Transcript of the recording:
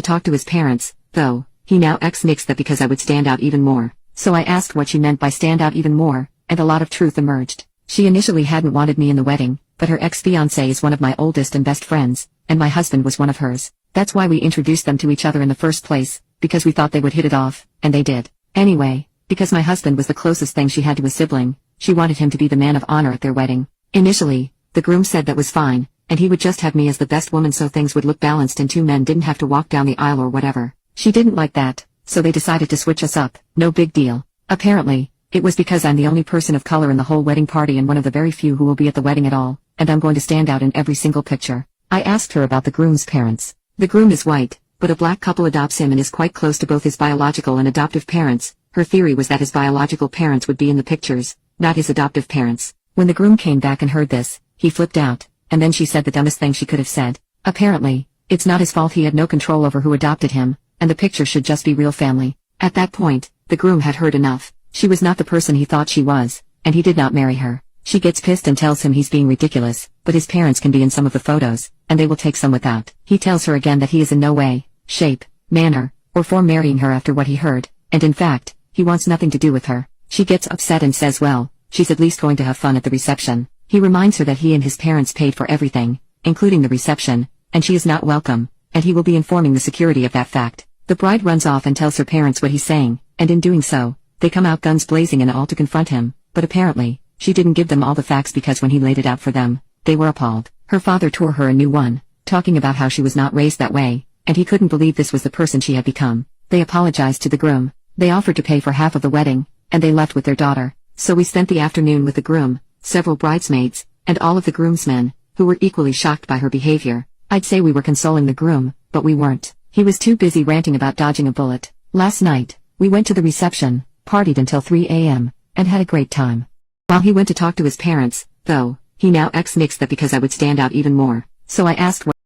talk to his parents, though. He now ex-nixed that because I would stand out even more. So I asked what she meant by stand out even more, and a lot of truth emerged. She initially hadn't wanted me in the wedding, but her ex-fiancé is one of my oldest and best friends, and my husband was one of hers. That's why we introduced them to each other in the first place, because we thought they would hit it off, and they did. Anyway, because my husband was the closest thing she had to a sibling, she wanted him to be the man of honor at their wedding. Initially, the groom said that was fine, and he would just have me as the best woman so things would look balanced and two men didn't have to walk down the aisle or whatever. She didn't like that, so they decided to switch us up. No big deal. Apparently, it was because I'm the only person of color in the whole wedding party and one of the very few who will be at the wedding at all, and I'm going to stand out in every single picture. I asked her about the groom's parents. The groom is white, but a black couple adopts him and is quite close to both his biological and adoptive parents. Her theory was that his biological parents would be in the pictures, not his adoptive parents. When the groom came back and heard this, he flipped out, and then she said the dumbest thing she could have said. Apparently, it's not his fault, he had no control over who adopted him, and the picture should just be real family. At that point, the groom had heard enough. She was not the person he thought she was, and he did not marry her. She gets pissed and tells him he's being ridiculous, but his parents can be in some of the photos, and they will take some without. He tells her again that he is in no way, shape, manner, or form marrying her after what he heard, and in fact, he wants nothing to do with her. She gets upset and says well, she's at least going to have fun at the reception. He reminds her that he and his parents paid for everything, including the reception, and she is not welcome, and he will be informing the security of that fact. The bride runs off and tells her parents what he's saying, and in doing so, they come out guns blazing and all to confront him, but apparently, she didn't give them all the facts because when he laid it out for them, they were appalled. Her father tore her a new one, talking about how she was not raised that way, and he couldn't believe this was the person she had become. They apologized to the groom. They offered to pay for half of the wedding, and they left with their daughter. So we spent the afternoon with the groom, several bridesmaids, and all of the groomsmen, who were equally shocked by her behavior. I'd say we were consoling the groom, but we weren't. He was too busy ranting about dodging a bullet. Last night, we went to the reception, partied until 3 a.m., and had a great time. While he went to talk to his parents, though, he now ex-nixed that because I would stand out even more. So I asked what